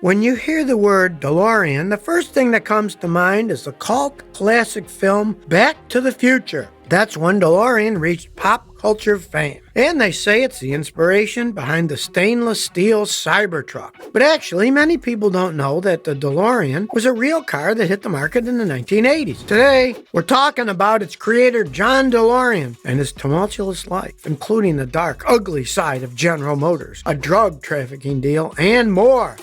When you hear the word DeLorean, the first thing that comes to mind is the cult classic film Back to the Future. That's when DeLorean reached pop culture fame. And they say it's the inspiration behind the stainless steel Cybertruck. But actually, many people don't know that the DeLorean was a real car that hit the market in the 1980s. Today, we're talking about its creator, John DeLorean, and his tumultuous life, including the dark, ugly side of General Motors, a drug trafficking deal, and more.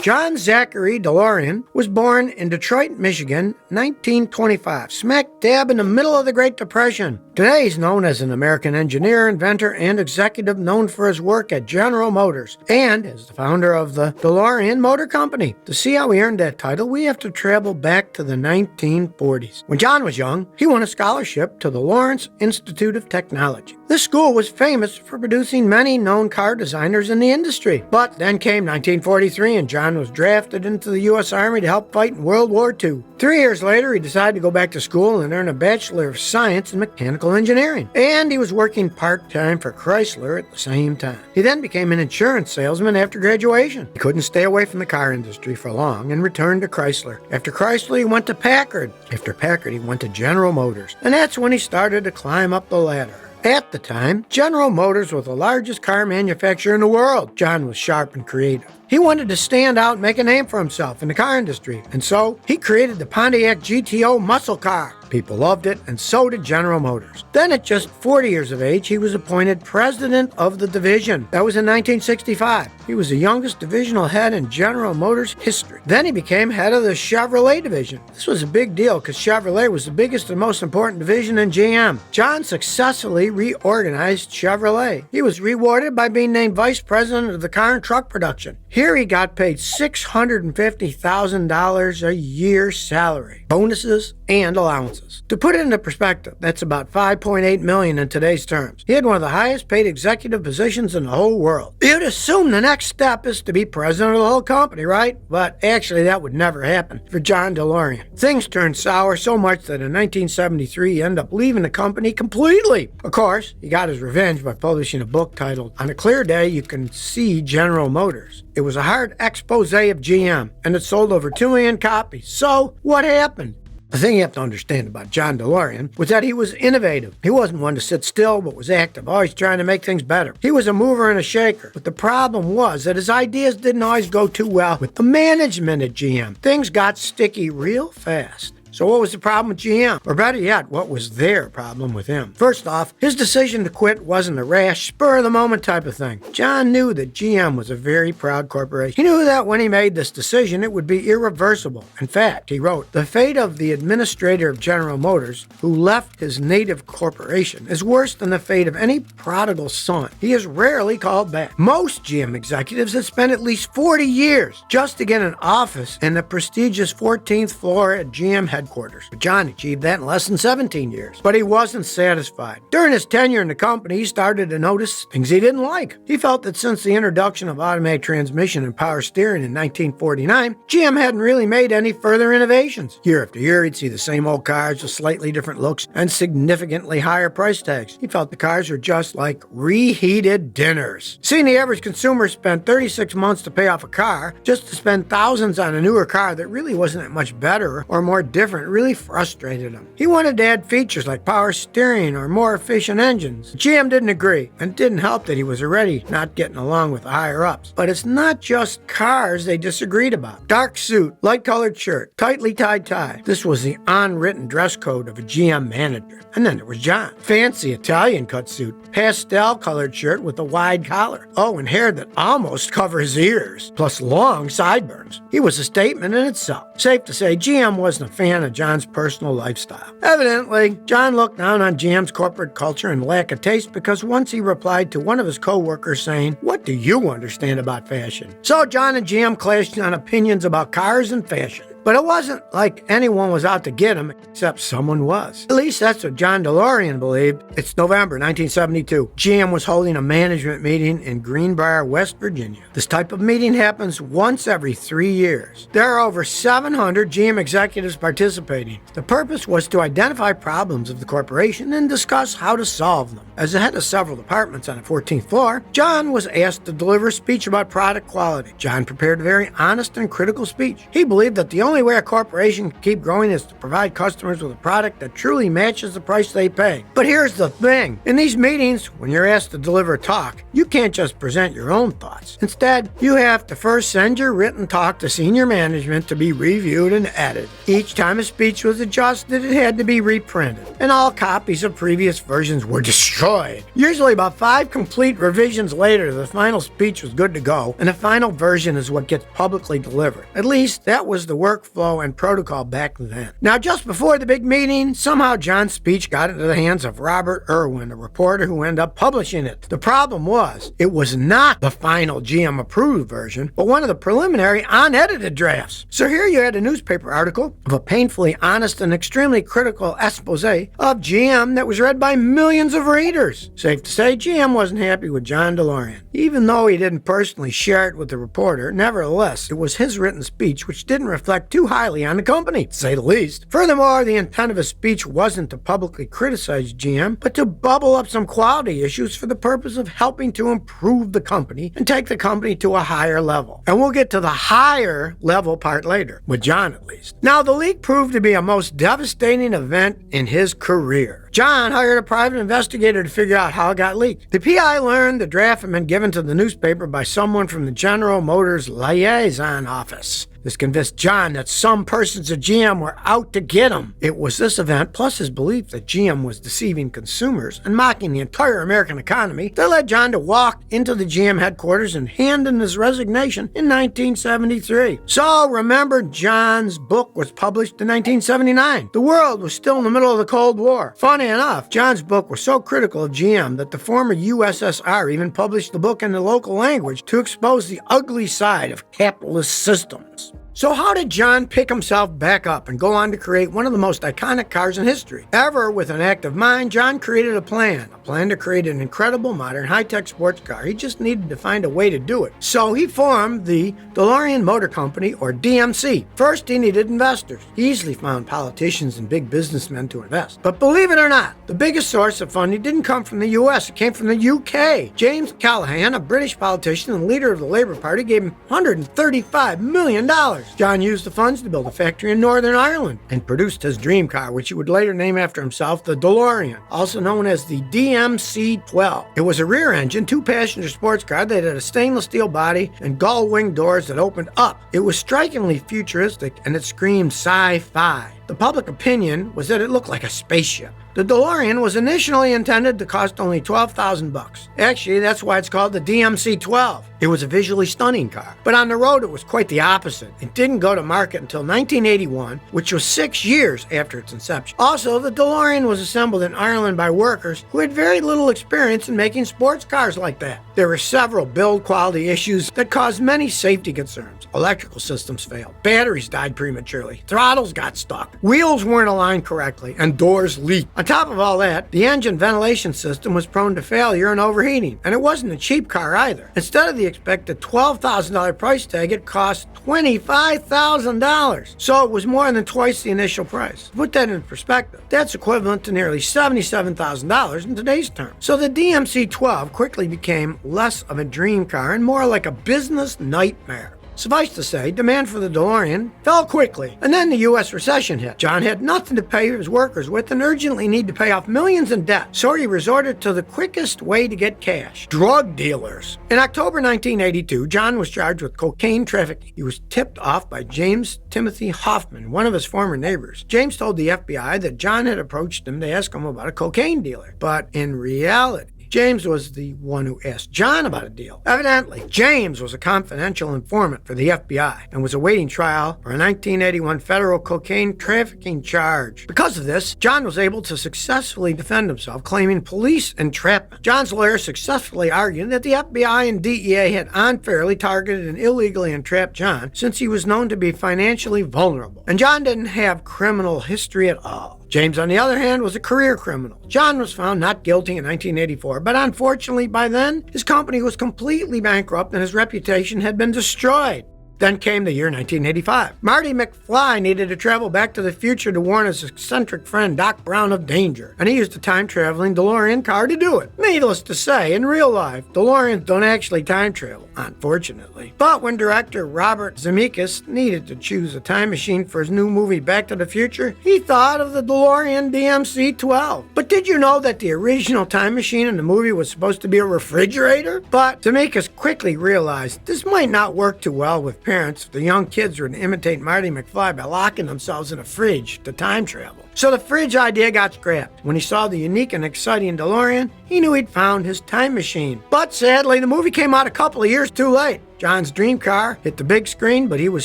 John Zachary DeLorean was born in Detroit, Michigan, 1925, smack dab in the middle of the Great Depression. Today he's known as an American engineer, inventor, and executive known for his work at General Motors and as the founder of the DeLorean Motor Company. To see how he earned that title, we have to travel back to the 1940s. When John was young, he won a scholarship to the Lawrence Institute of Technology. This school was famous for producing many known car designers in the industry. But then came 1943 and John was drafted into the U.S. Army to help fight in World War II. 3 years later, he decided to go back to school and earn a Bachelor of Science in Mechanical Engineering. And he was working part-time for Chrysler at the same time. He then became an insurance salesman after graduation. He couldn't stay away from the car industry for long and returned to Chrysler. After Chrysler, he went to Packard. After Packard, he went to General Motors. And that's when he started to climb up the ladder. At the time, General Motors was the largest car manufacturer in the world. John was sharp and creative. He wanted to stand out and make a name for himself in the car industry, and so he created the Pontiac GTO muscle car. People loved it, and so did General Motors. Then at just 40 years of age, he was appointed president of the division. That was in 1965. He was the youngest divisional head in General Motors history. Then he became head of the Chevrolet division. This was a big deal because Chevrolet was the biggest and most important division in GM. John successfully reorganized Chevrolet. He was rewarded by being named vice president of the car and truck production. Here he got paid $650,000 a year salary, bonuses, and allowances. To put it into perspective, that's about $5.8 million in today's terms. He had one of the highest paid executive positions in the whole world. You'd assume the next step is to be president of the whole company, right? But actually that would never happen for John DeLorean. Things turned sour so much that in 1973 he ended up leaving the company completely. Of course, he got his revenge by publishing a book titled On a Clear Day You Can See General Motors. It was a hard expose of GM, and it sold over 2 million copies. So, what happened? The thing you have to understand about John DeLorean was that he was innovative. He wasn't one to sit still, but was active, always trying to make things better. He was a mover and a shaker. But the problem was that his ideas didn't always go too well with the management at GM. Things got sticky real fast. So what was the problem with GM? Or better yet, what was their problem with him? First off, his decision to quit wasn't a rash, spur-of-the-moment type of thing. John knew that GM was a very proud corporation. He knew that when he made this decision, it would be irreversible. In fact, he wrote, "The fate of the administrator of General Motors, who left his native corporation, is worse than the fate of any prodigal son. He is rarely called back." Most GM executives had spent at least 40 years just to get an office in the prestigious 14th floor at GM headquarters. But John achieved that in less than 17 years. But he wasn't satisfied. During his tenure in the company, he started to notice things he didn't like. He felt that since the introduction of automatic transmission and power steering in 1949, GM hadn't really made any further innovations. Year after year, he'd see the same old cars with slightly different looks and significantly higher price tags. He felt the cars were just like reheated dinners. Seeing the average consumer spend 36 months to pay off a car just to spend thousands on a newer car that really wasn't that much better or more different really frustrated him. He wanted to add features like power steering or more efficient engines. GM didn't agree, and it didn't help that he was already not getting along with the higher-ups. But it's not just cars they disagreed about. Dark suit, light-colored shirt, tightly tied tie. This was the unwritten dress code of a GM manager. And then there was John. Fancy Italian cut suit, pastel-colored shirt with a wide collar. Oh, and hair that almost covers his ears, plus long sideburns. He was a statement in itself. Safe to say, GM wasn't a fan of John's personal lifestyle. Evidently, John looked down on GM's corporate culture and lack of taste because once he replied to one of his co-workers saying, "What do you understand about fashion?" So John and GM clashed on opinions about cars and fashion. But it wasn't like anyone was out to get him, except someone was. At least that's what John DeLorean believed. It's November 1972. GM was holding a management meeting in Greenbrier, West Virginia. This type of meeting happens once every 3 years. There are over 700 GM executives participating. The purpose was to identify problems of the corporation and discuss how to solve them. As the head of several departments on the 14th floor, John was asked to deliver a speech about product quality. John prepared a very honest and critical speech. He believed that the only way a corporation can keep growing is to provide customers with a product that truly matches the price they pay. But here's the thing. In these meetings, when you're asked to deliver a talk, you can't just present your own thoughts. Instead, you have to first send your written talk to senior management to be reviewed and edited. Each time a speech was adjusted, it had to be reprinted, and all copies of previous versions were destroyed. Usually about 5 complete revisions later, the final speech was good to go, and the final version is what gets publicly delivered. At least, that was the workflow and protocol back then. Now, just before the big meeting, somehow John's speech got into the hands of Robert Irwin, a reporter who ended up publishing it. The problem was, it was not the final GM-approved version, but one of the preliminary unedited drafts. So here you had a newspaper article of a painfully honest and extremely critical expose of GM that was read by millions of readers. Safe to say, GM wasn't happy with John DeLorean. Even though he didn't personally share it with the reporter, nevertheless, it was his written speech which didn't reflect too highly on the company, to say the least. Furthermore, the intent of his speech wasn't to publicly criticize GM, but to bubble up some quality issues for the purpose of helping to improve the company and take the company to a higher level. And we'll get to the higher level part later, with John at least. Now, the leak proved to be a most devastating event in his career. John hired a private investigator to figure out how it got leaked. The PI learned the draft had been given to the newspaper by someone from the General Motors liaison office. This convinced John that some persons at GM were out to get him. It was this event, plus his belief that GM was deceiving consumers and mocking the entire American economy, that led John to walk into the GM headquarters and hand in his resignation in 1973. So remember, John's book was published in 1979. The world was still in the middle of the Cold War. Funny enough, John's book was so critical of GM that the former USSR even published the book in the local language to expose the ugly side of capitalist systems. So how did John pick himself back up and go on to create one of the most iconic cars in history? Ever with an active mind, John created a plan to create an incredible, modern, high-tech sports car. He just needed to find a way to do it. So he formed the Delorean Motor Company, or DMC. First, he needed investors. He easily found politicians and big businessmen to invest. But believe it or not, the biggest source of funding didn't come from the US, it came from the UK. James Callaghan, a British politician and leader of the Labour Party, gave him $135 million. John used the funds to build a factory in Northern Ireland and produced his dream car, which he would later name after himself, the DeLorean, also known as the DMC-12. It was a rear-engine, 2-passenger sports car that had a stainless steel body and gull-wing doors that opened up. It was strikingly futuristic and it screamed sci-fi. The public opinion was that it looked like a spaceship. The DeLorean was initially intended to cost only $12,000. Actually, that's why it's called the DMC-12. It was a visually stunning car. But on the road, it was quite the opposite. It didn't go to market until 1981, which was 6 years after its inception. Also, the DeLorean was assembled in Ireland by workers who had very little experience in making sports cars like that. There were several build quality issues that caused many safety concerns. Electrical systems failed. Batteries died prematurely. Throttles got stuck. Wheels weren't aligned correctly, and doors leaked. On top of all that, the engine ventilation system was prone to failure and overheating, and it wasn't a cheap car either. Instead of the expected $12,000 price tag, it cost $25,000. So it was more than twice the initial price. To put that in perspective, that's equivalent to nearly $77,000 in today's terms. So the DMC-12 quickly became less of a dream car and more like a business nightmare. Suffice to say, demand for the DeLorean fell quickly, and then the U.S. recession hit. John had nothing to pay his workers with and urgently needed to pay off millions in debt, so he resorted to the quickest way to get cash: drug dealers. In October 1982, John was charged with cocaine trafficking. He was tipped off by James Timothy Hoffman, one of his former neighbors. James told the FBI that John had approached him to ask him about a cocaine dealer, but in reality, James was the one who asked John about a deal. Evidently, James was a confidential informant for the FBI and was awaiting trial for a 1981 federal cocaine trafficking charge. Because of this, John was able to successfully defend himself, claiming police entrapment. John's lawyer successfully argued that the FBI and DEA had unfairly targeted and illegally entrapped John since he was known to be financially vulnerable. And John didn't have criminal history at all. James, on the other hand, was a career criminal. John was found not guilty in 1984, but unfortunately by then, his company was completely bankrupt and his reputation had been destroyed. Then came the year 1985. Marty McFly needed to travel back to the future to warn his eccentric friend Doc Brown of danger, and he used a time-traveling DeLorean car to do it. Needless to say, in real life, DeLoreans don't actually time travel, unfortunately. But when director Robert Zemeckis needed to choose a time machine for his new movie Back to the Future, he thought of the DeLorean DMC-12. But did you know that the original time machine in the movie was supposed to be a refrigerator? But Zemeckis quickly realized this might not work too well with parents if the young kids were to imitate Marty McFly by locking themselves in a fridge to time travel. So the fridge idea got scrapped. When he saw the unique and exciting DeLorean, he knew he'd found his time machine. But sadly, the movie came out a couple of years too late. John's dream car hit the big screen, but he was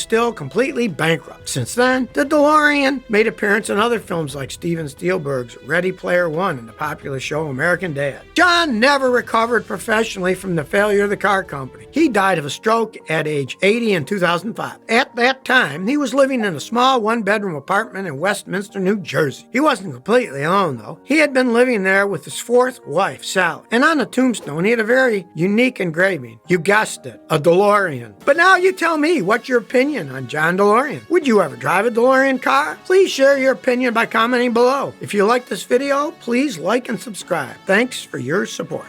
still completely bankrupt. Since then, the DeLorean made appearance in other films like Steven Spielberg's Ready Player One and the popular show American Dad. John never recovered professionally from the failure of the car company. He died of a stroke at age 80 in 2005. At that time, he was living in a small one-bedroom apartment in Westminster, New Jersey. He wasn't completely alone, though. He had been living there with his fourth wife, Sally. And on the tombstone, he had a very unique engraving. You guessed it, a DeLorean. But now you tell me, what's your opinion on John DeLorean? Would you ever drive a DeLorean car? Please share your opinion by commenting below. If you like this video, please like and subscribe. Thanks for your support.